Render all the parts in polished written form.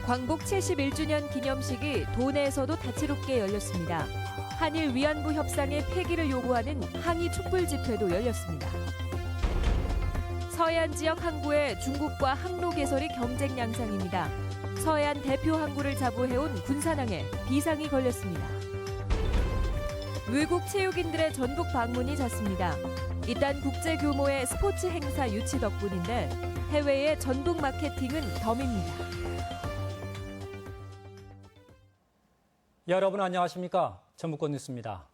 광복 71주년 기념식이 도내에서도 다채롭게 열렸습니다. 한일 위안부 협상의 폐기를 요구하는 항의 촛불 집회도 열렸습니다. 서해안 지역 항구에 중국과 항로 개설이 경쟁 양상입니다. 서해안 대표 항구를 자부해온 군산항에 비상이 걸렸습니다. 외국 체육인들의 전북 방문이 잦습니다. 이딴 국제 규모의 스포츠 행사 유치 덕분인데 해외의 전북 마케팅은 덤입니다. 여러분 안녕하십니까? 전북권 뉴스입니다.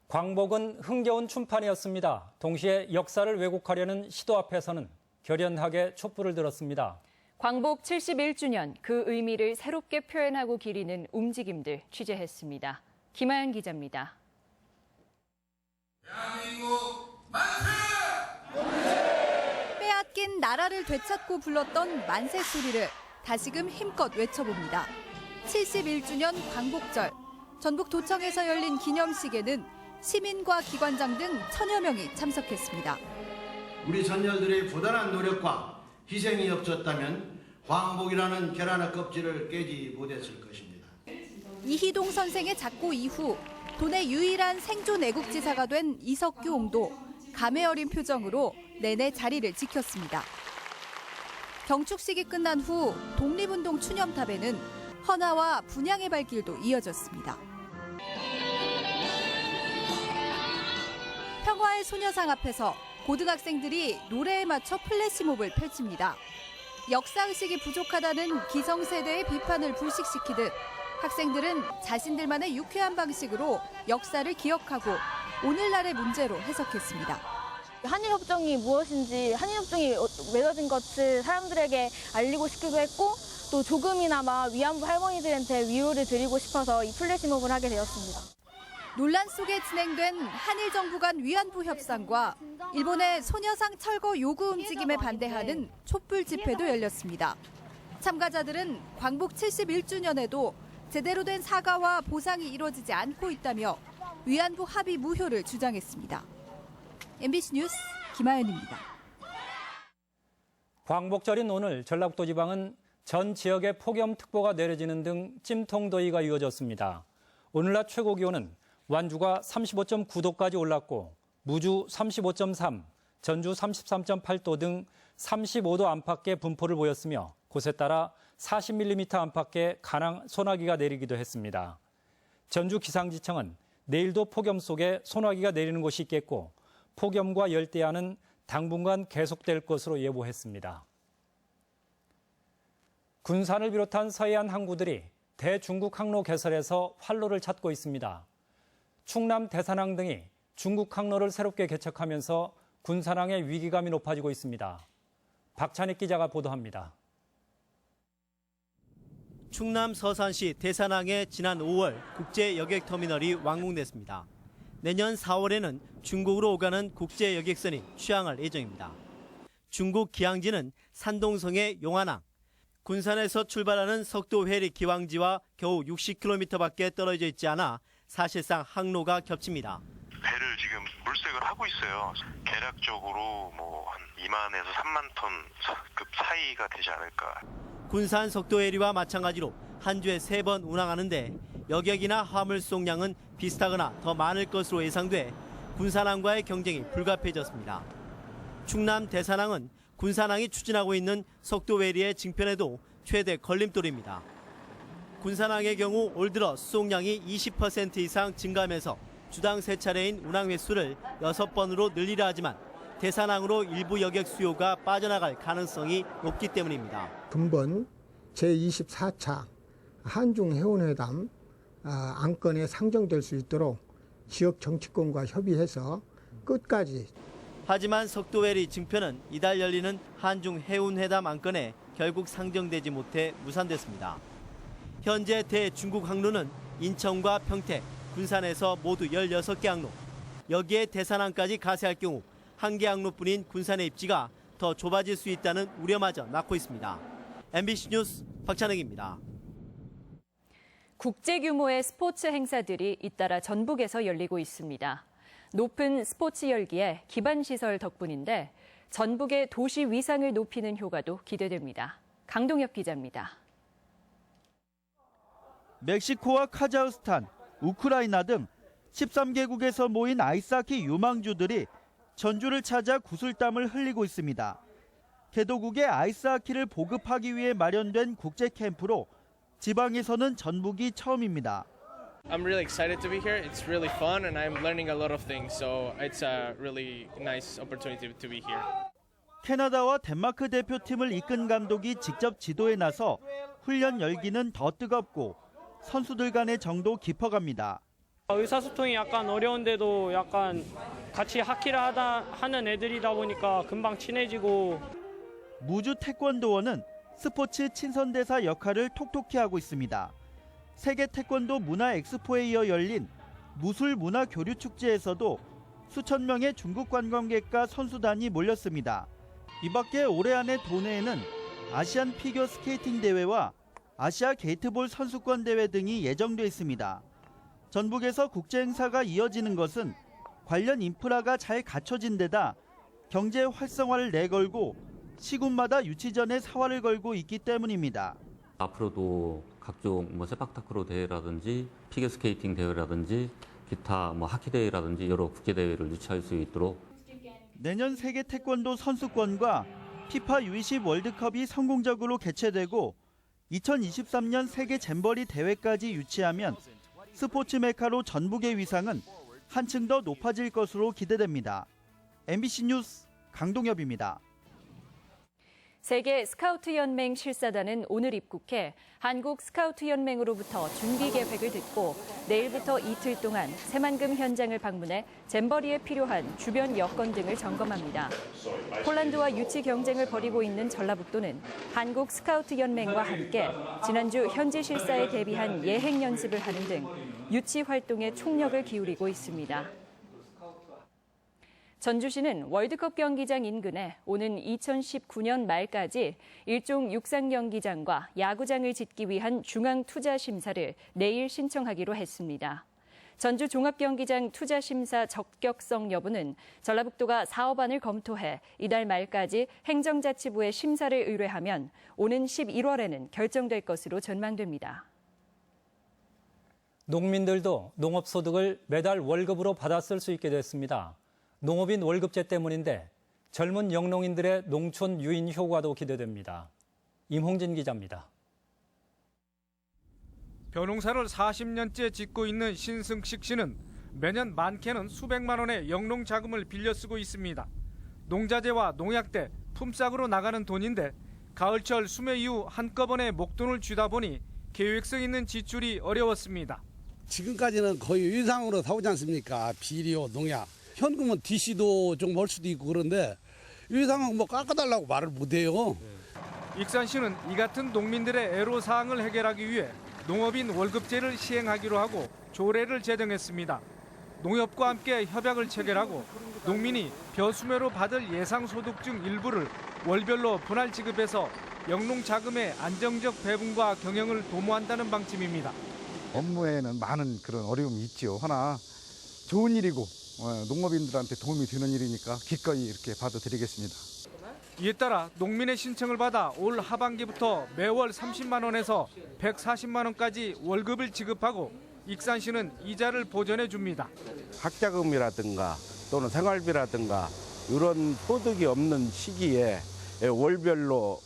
광복은 흥겨운 춤판이었습니다. 동시에 역사를 왜곡하려는 시도 앞에서는 결연하게 촛불을 들었습니다. 광복 71주년 그 의미를 새롭게 표현하고 기리는 움직임들 취재했습니다. 김하연 기자입니다. 대한민국 만세! 빼앗긴 나라를 되찾고 불렀던 만세 소리를 다시금 힘껏 외쳐봅니다. 71주년 광복절, 전북도청에서 열린 기념식에는 시민과 기관장 등 1000여 명이 참석했습니다. 우리 전열들의 부단한 노력과 희생이 없었다면 광복이라는 계란의 껍질을 깨지 못했을 것입니다. 이희동 선생의 작고 이후 도내 유일한 생존 애국지사가 된 이석규 옹도 감회 어린 표정으로 내내 자리를 지켰습니다. 경축식이 끝난 후 독립운동 추념탑에는 헌화와 분향의 발길도 이어졌습니다. 평화의 소녀상 앞에서 고등학생들이 노래에 맞춰 플래시몹을 펼칩니다. 역사의식이 부족하다는 기성세대의 비판을 불식시키듯 학생들은 자신들만의 유쾌한 방식으로 역사를 기억하고 오늘날의 문제로 해석했습니다. 한일협정이 무엇인지, 한일협정이 맺어진 것을 사람들에게 알리고 싶기도 했고 또 조금이나마 위안부 할머니들한테 위로를 드리고 싶어서 이 플래시몹을 하게 되었습니다. 논란 속에 진행된 한일 정부 간 위안부 협상과 일본의 소녀상 철거 요구 움직임에 반대하는 촛불 집회도 열렸습니다. 참가자들은 광복 71주년에도 제대로 된 사과와 보상이 이루어지지 않고 있다며 위안부 합의 무효를 주장했습니다. MBC 뉴스 김하연입니다. 광복절인 오늘 전라북도 지방은 전 지역에 폭염특보가 내려지는 등 찜통더위가 이어졌습니다. 오늘 낮 최고 기온은 완주가 35.9도까지 올랐고 무주 35.3, 전주 33.8도 등 35도 안팎의 분포를 보였으며 곳에 따라 40mm 안팎의 가랑 소나기가 내리기도 했습니다. 전주 기상지청은 내일도 폭염 속에 소나기가 내리는 곳이 있겠고 폭염과 열대야는 당분간 계속될 것으로 예보했습니다. 군산을 비롯한 서해안 항구들이 대중국 항로 개설에서 활로를 찾고 있습니다. 충남 대산항 등이 중국 항로를 새롭게 개척하면서 군산항의 위기감이 높아지고 있습니다. 박찬익 기자가 보도합니다. 충남 서산시 대산항의 지난 5월 국제 여객터미널이 완공됐습니다. 내년 4월에는 중국으로 오가는 국제 여객선이 취항할 예정입니다. 중국 기항지는 산동성의 용안항, 군산에서 출발하는 석도 회리 기왕지와 겨우 60km밖에 떨어져 있지 않아 사실상 항로가 겹칩니다. 배를 지금 물색을 하고 있어요. 계략적으로 한 2만에서 3만 톤 급 사이가 되지 않을까. 군산 석도 회리와 마찬가지로 한 주에 3번 운항하는데 여객이나 화물 수송량은 비슷하거나 더 많을 것으로 예상돼 군산항과의 경쟁이 불가피해졌습니다. 충남 대산항은 군산항이 추진하고 있는 석도 회리의 증편에도 최대 걸림돌입니다. 군산항의 경우 올 들어 수송량이 20% 이상 증가하면서 주당 3차례인 운항 횟수를 6번으로 늘리려 하지만 대산항으로 일부 여객 수요가 빠져나갈 가능성이 높기 때문입니다. 금번 제24차 한중해운회담 안건에 상정될 수 있도록 지역 정치권과 협의해서 끝까지. 하지만 석도회리 증편은 이달 열리는 한중해운회담 안건에 결국 상정되지 못해 무산됐습니다. 현재 대중국 항로는 인천과 평택, 군산에서 모두 16개 항로. 여기에 대산항까지 가세할 경우 한 개 항로뿐인 군산의 입지가 더 좁아질 수 있다는 우려마저 낳고 있습니다. MBC 뉴스 박찬익입니다. 국제 규모의 스포츠 행사들이 잇따라 전북에서 열리고 있습니다. 높은 스포츠 열기에 기반 시설 덕분인데 전북의 도시 위상을 높이는 효과도 기대됩니다. 강동엽 기자입니다. 멕시코와 카자흐스탄, 우크라이나 등 13개국에서 모인 아이스하키 유망주들이 전주를 찾아 구슬땀을 흘리고 있습니다. 개도국에 아이스하키를 보급하기 위해 마련된 국제 캠프로 지방에서는 전북이 처음입니다. I'm really excited to be here. It's really fun and I'm learning a lot of things. So it's a really nice opportunity to be here. 캐나다와 덴마크 대표팀을 이끈 감독이 직접 지도에 나서 훈련 열기는 더 뜨겁고 선수들 간의 정도 깊어갑니다. 의사소통이 약간 어려운데도 약간 같이 하키를 하는 애들이다 보니까 금방 친해지고. 무주 태권도원은 스포츠 친선대사 역할을 톡톡히 하고 있습니다. 세계 태권도 문화 엑스포에 이어 열린 무술 문화 교류 축제에서도 수천 명의 중국 관광객과 선수단이 몰렸습니다. 이 밖에 올해 안에 도내에는 아시안 피겨 스케이팅 대회와 아시아 게이트볼 선수권 대회 등이 예정돼 있습니다. 전북에서 국제 행사가 이어지는 것은 관련 인프라가 잘 갖춰진 데다 경제 활성화를 내걸고 시군마다 유치전에 사활을 걸고 있기 때문입니다. 앞으로도 각종 세팍타크로 대회라든지 피겨스케이팅 대회라든지 기타 하키 대회라든지 여러 국제 대회를 유치할 수 있도록. 내년 세계 태권도 선수권과 피파 U20 월드컵이 성공적으로 개최되고 2023년 세계 잼버리 대회까지 유치하면 스포츠 메카로 전북의 위상은 한층 더 높아질 것으로 기대됩니다. MBC 뉴스 강동엽입니다. 세계 스카우트 연맹 실사단은 오늘 입국해 한국 스카우트 연맹으로부터 준비 계획을 듣고 내일부터 이틀 동안 새만금 현장을 방문해 잼버리에 필요한 주변 여건 등을 점검합니다. 폴란드와 유치 경쟁을 벌이고 있는 전라북도는 한국 스카우트 연맹과 함께 지난주 현지 실사에 대비한 예행 연습을 하는 등 유치 활동에 총력을 기울이고 있습니다. 전주시는 월드컵 경기장 인근에 오는 2019년 말까지 일종 육상 경기장과 야구장을 짓기 위한 중앙투자심사를 내일 신청하기로 했습니다. 전주 종합경기장 투자심사 적격성 여부는 전라북도가 사업안을 검토해 이달 말까지 행정자치부에 심사를 의뢰하면 오는 11월에는 결정될 것으로 전망됩니다. 농민들도 농업소득을 매달 월급으로 받아 쓸 수 있게 됐습니다. 농업인 월급제 때문인데 젊은 영농인들의 농촌 유인 효과도 기대됩니다. 임홍진 기자입니다. 벼농사를 40년째 짓고 있는 신승식 씨는 매년 많게는 수백만 원의 영농 자금을 빌려 쓰고 있습니다. 농자재와 농약대, 품삯으로 나가는 돈인데 가을철 수매 이후 한꺼번에 목돈을 쥐다 보니 계획성 있는 지출이 어려웠습니다. 지금까지는 거의 유상으로 사오지 않습니까? 비료, 농약. 현금은 DC도 좀 멀 수도 있고 그런데 유상은 깎아달라고 말을 못해요. 익산 씨는 이 같은 농민들의 애로사항을 해결하기 위해 농업인 월급제를 시행하기로 하고 조례를 제정했습니다. 농협과 함께 협약을 체결하고 농민이 벼수매로 받을 예상소득 중 일부를 월별로 분할 지급해서 영농자금의 안정적 배분과 경영을 도모한다는 방침입니다. 업무에는 많은 그런 어려움이 있죠. 하나 좋은 일이고 농업인들한테 도움이 되는 일이니까 기꺼이 이렇게 받아드리겠습니다. 이에 따라 농민의 신청을 받아 올 하반기부터 매월 30만 원에서 140만 원까지 월급을 지급하고 익산시는 이자를 보전해 줍니다. 학자금이라든가 또는 생활비라든가 이런 소득이 없는 시기에 월별로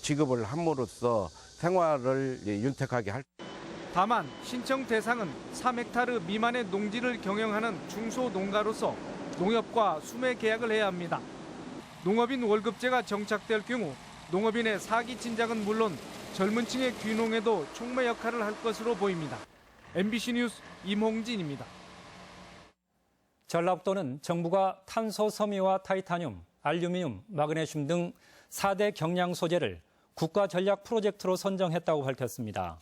지급을 함으로써 생활을 윤택하게 할. 다만 신청 대상은 3헥타르 미만의 농지를 경영하는 중소농가로서 농협과 수매 계약을 해야 합니다. 농업인 월급제가 정착될 경우 농업인의 사기 진작은 물론 젊은 층의 귀농에도 촉매 역할을 할 것으로 보입니다. MBC 뉴스 임홍진입니다. 전라북도는 정부가 탄소 섬유와 타이타늄, 알루미늄, 마그네슘 등 4대 경량 소재를 국가 전략 프로젝트로 선정했다고 밝혔습니다.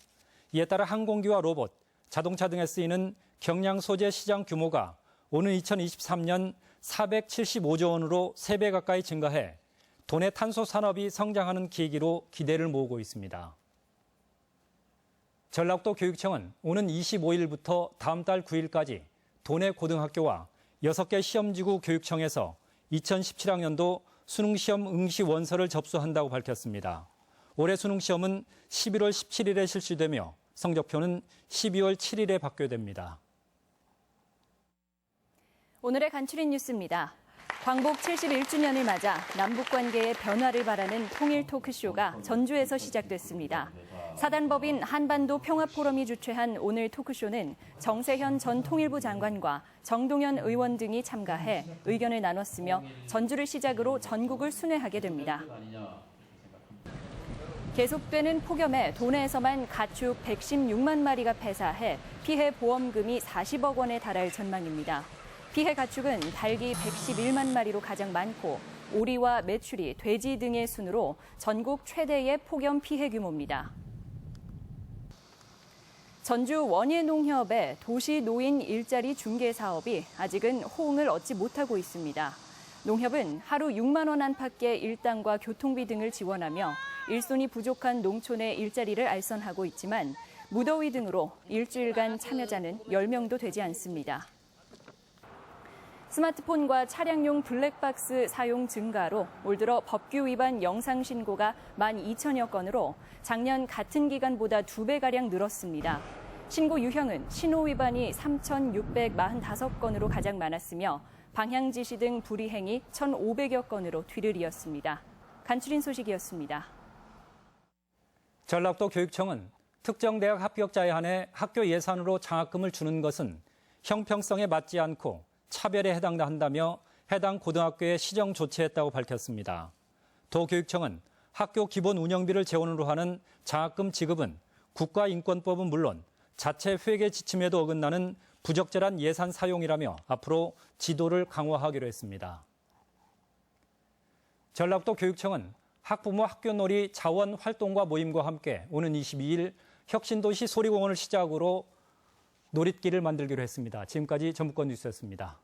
이에 따라 항공기와 로봇, 자동차 등에 쓰이는 경량 소재 시장 규모가 오는 2023년 475조 원으로 3배 가까이 증가해 도내 탄소 산업이 성장하는 계기로 기대를 모으고 있습니다. 전라북도 교육청은 오는 25일부터 다음 달 9일까지 도내 고등학교와 6개 시험지구 교육청에서 2017학년도 수능시험 응시 원서를 접수한다고 밝혔습니다. 올해 수능시험은 11월 17일에 실시되며 성적표는 12월 7일에 발표됩니다. 오늘의 간추린 뉴스입니다. 광복 71주년을 맞아 남북관계의 변화를 바라는 통일 토크쇼가 전주에서 시작됐습니다. 사단법인 한반도 평화포럼이 주최한 오늘 토크쇼는 정세현 전 통일부 장관과 정동연 의원 등이 참가해 의견을 나눴으며 전주를 시작으로 전국을 순회하게 됩니다. 계속되는 폭염에 도내에서만 가축 116만 마리가 폐사해 피해 보험금이 40억 원에 달할 전망입니다. 피해 가축은 닭이 111만 마리로 가장 많고 오리와 메추리, 돼지 등의 순으로 전국 최대의 폭염 피해 규모입니다. 전주 원예농협의 도시 노인 일자리 중개 사업이 아직은 호응을 얻지 못하고 있습니다. 농협은 하루 6만 원 안팎의 일당과 교통비 등을 지원하며 일손이 부족한 농촌의 일자리를 알선하고 있지만 무더위 등으로 일주일간 참여자는 10명도 되지 않습니다. 스마트폰과 차량용 블랙박스 사용 증가로 올 들어 법규 위반 영상 신고가 12,000여 건으로 작년 같은 기간보다 2배가량 늘었습니다. 신고 유형은 신호 위반이 3,645건으로 가장 많았으며 방향 지시 등 불이행이 1,500여 건으로 뒤를 이었습니다. 간추린 소식이었습니다. 전라북도 교육청은 특정 대학 합격자에 한해 학교 예산으로 장학금을 주는 것은 형평성에 맞지 않고 차별에 해당한다며 해당 고등학교에 시정 조치했다고 밝혔습니다. 도교육청은 학교 기본 운영비를 재원으로 하는 장학금 지급은 국가인권법은 물론 자체 회계 지침에도 어긋나는 부적절한 예산 사용이라며 앞으로 지도를 강화하기로 했습니다. 전라북도 교육청은 학부모 학교놀이 자원 활동과 모임과 함께 오는 22일 혁신도시 소리공원을 시작으로 놀잇길을 만들기로 했습니다. 지금까지 전북권 뉴스였습니다.